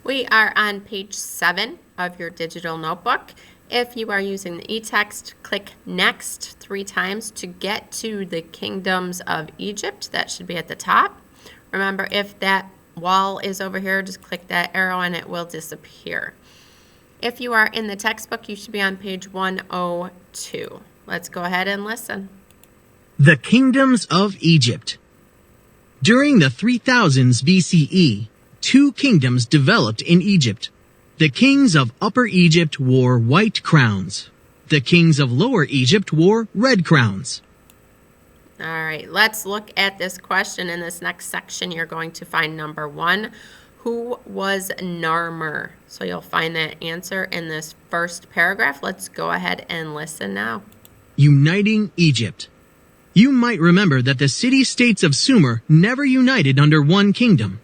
We are on page 7 of your digital notebook. If you are using the e-text, click Next 3 times to get to the kingdoms of Egypt. That should be at the top. Remember, if that wall is over here, just click that arrow and it will disappear. If you are in the textbook, you should be on page 102. Let's go ahead and listen. The kingdoms of Egypt. During the 3000s BCE, 2 kingdoms developed in Egypt. The kings of Upper Egypt wore white crowns. The kings of Lower Egypt wore red crowns. All right, let's look at this question. In this next section, you're going to find number 1. Who was Narmer? So you'll find that answer in this first paragraph. Let's go ahead and listen now. Uniting Egypt. You might remember that the city-states of Sumer never united under one kingdom.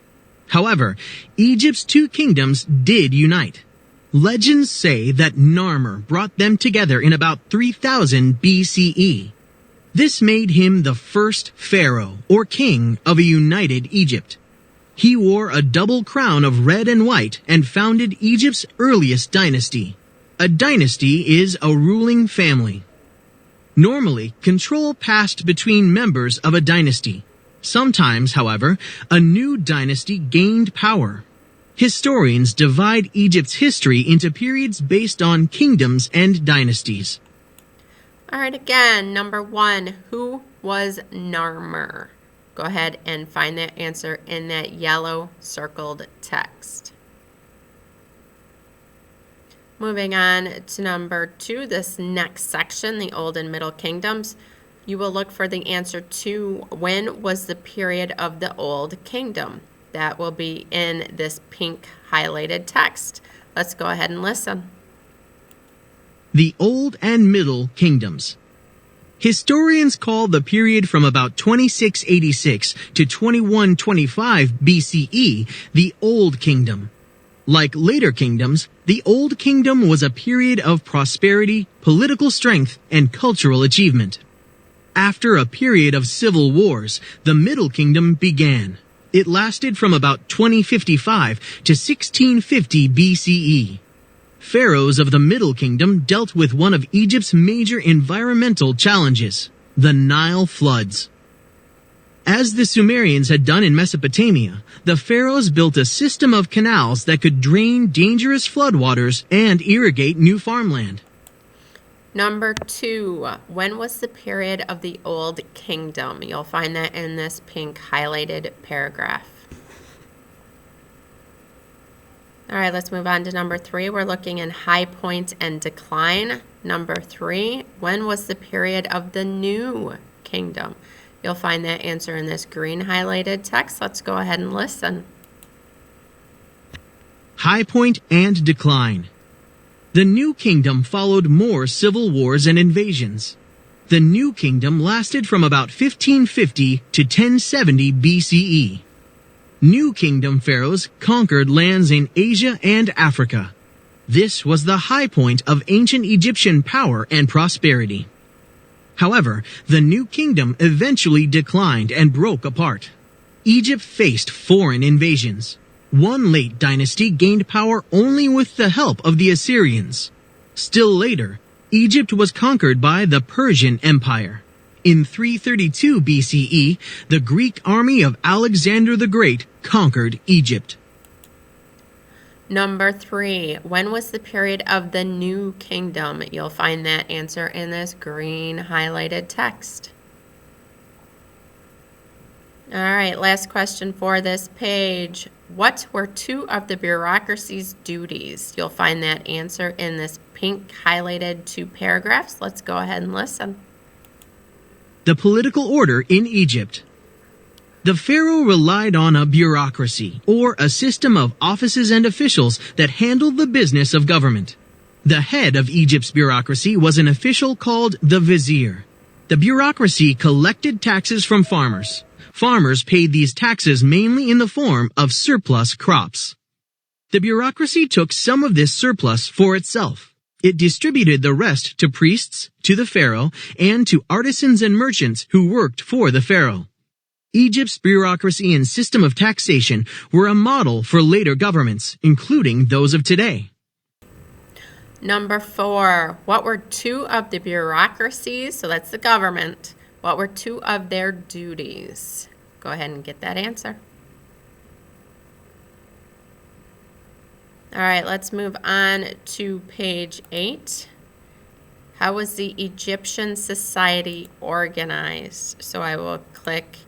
However, Egypt's 2 kingdoms did unite. Legends say that Narmer brought them together in about 3000 BCE. This made him the first pharaoh, or king, of a united Egypt. He wore a double crown of red and white and founded Egypt's earliest dynasty. A dynasty is a ruling family. Normally, control passed between members of a dynasty. Sometimes, however, a new dynasty gained power. Historians divide Egypt's history into periods based on kingdoms and dynasties. All right, again, number 1, who was Narmer? Go ahead and find that answer in that yellow circled text. Moving on to number 2, this next section, the Old and Middle Kingdoms. You will look for the answer to when was the period of the Old Kingdom. That will be in this pink highlighted text. Let's go ahead and listen. The Old and Middle Kingdoms. Historians call the period from about 2686 to 2125 BCE the Old Kingdom. Like later kingdoms, the Old Kingdom was a period of prosperity, political strength, and cultural achievement. After a period of civil wars, the Middle Kingdom began. It lasted from about 2055 to 1650 BCE. Pharaohs of the Middle Kingdom dealt with one of Egypt's major environmental challenges, the Nile floods. As the Sumerians had done in Mesopotamia, the pharaohs built a system of canals that could drain dangerous floodwaters and irrigate new farmland. Number 2, when was the period of the Old Kingdom? You'll find that in this pink highlighted paragraph. All right, let's move on to number 3. We're looking in high point and decline. Number 3, when was the period of the New Kingdom? You'll find that answer in this green highlighted text. Let's go ahead and listen. High point and decline. The New Kingdom followed more civil wars and invasions. The New Kingdom lasted from about 1550 to 1070 BCE. New Kingdom pharaohs conquered lands in Asia and Africa. This was the high point of ancient Egyptian power and prosperity. However, the New Kingdom eventually declined and broke apart. Egypt faced foreign invasions. One late dynasty gained power only with the help of the Assyrians. Still later, Egypt was conquered by the Persian Empire. In 332 BCE, the Greek army of Alexander the Great conquered Egypt. Number 3, when was the period of the New Kingdom? You'll find that answer in this green highlighted text. All right, last question for this page. What were 2 of the bureaucracy's duties? You'll find that answer in this pink highlighted 2 paragraphs. Let's go ahead and listen. The political order in Egypt. The pharaoh relied on a bureaucracy, or a system of offices and officials that handled the business of government. The head of Egypt's bureaucracy was an official called the vizier. The bureaucracy collected taxes from farmers. Farmers paid these taxes mainly in the form of surplus crops. The bureaucracy took some of this surplus for itself. It distributed the rest to priests, to the pharaoh, and to artisans and merchants who worked for the pharaoh. Egypt's bureaucracy and system of taxation were a model for later governments, including those of today. Number 4, what were 2 of the bureaucracies, so that's the government, what were 2 of their duties? Go ahead and get that answer. All right, let's move on to page 8. How was the Egyptian society organized? So I will click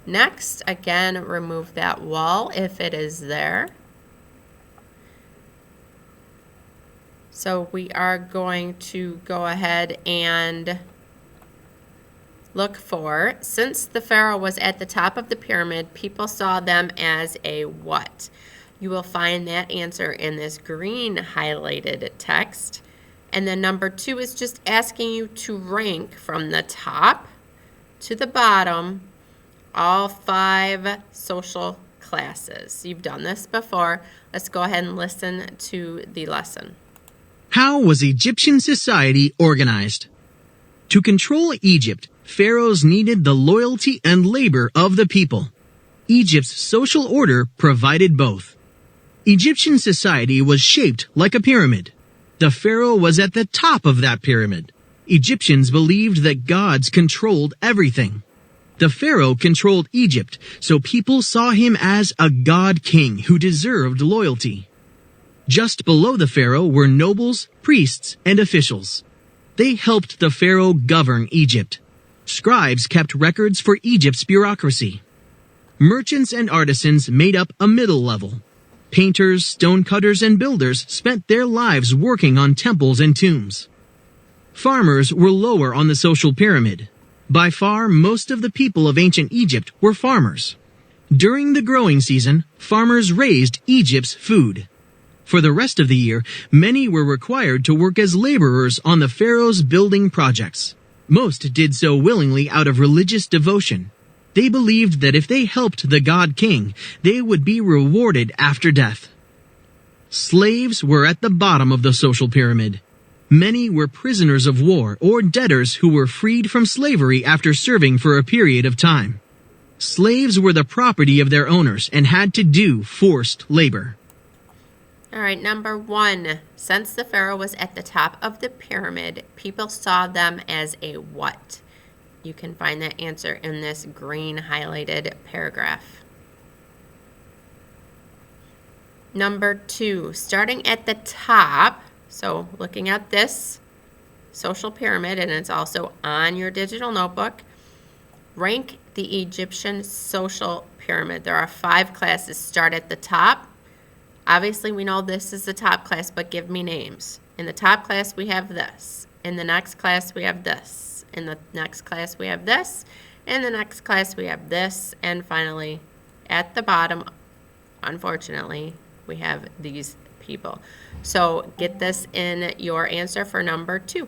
next. Again, remove that wall if it is there. So we are going to go ahead and look for, since the pharaoh was at the top of the pyramid, people saw them as a what? You will find that answer in this green highlighted text. And then number 2 is just asking you to rank from the top to the bottom all 5 social classes. You've done this before. Let's go ahead and listen to the lesson. How was Egyptian society organized? To control Egypt, pharaohs needed the loyalty and labor of the people. Egypt's social order provided both. Egyptian society was shaped like a pyramid. The pharaoh was at the top of that pyramid. Egyptians believed that gods controlled everything. The pharaoh controlled Egypt, so people saw him as a god king who deserved loyalty. Just below the pharaoh were nobles, priests, and officials. They helped the pharaoh govern Egypt. Scribes kept records for Egypt's bureaucracy. Merchants and artisans made up a middle level. Painters, stonecutters, and builders spent their lives working on temples and tombs. Farmers were lower on the social pyramid. By far, most of the people of ancient Egypt were farmers. During the growing season, farmers raised Egypt's food. For the rest of the year, many were required to work as laborers on the pharaoh's building projects. Most did so willingly out of religious devotion. They believed that if they helped the god king, they would be rewarded after death. Slaves were at the bottom of the social pyramid. Many were prisoners of war or debtors who were freed from slavery after serving for a period of time. Slaves were the property of their owners and had to do forced labor. All right, number 1, since the pharaoh was at the top of the pyramid, people saw them as a what? You can find that answer in this green highlighted paragraph. Number 2, starting at the top, so looking at this social pyramid, and it's also on your digital notebook, rank the Egyptian social pyramid. There are 5 classes. Start at the top. Obviously, we know this is the top class, but give me names. In the top class, we have this. In the next class, we have this. In the next class, we have this. In the next class, we have this. And finally, at the bottom, unfortunately, we have these people. So get this in your answer for number 2.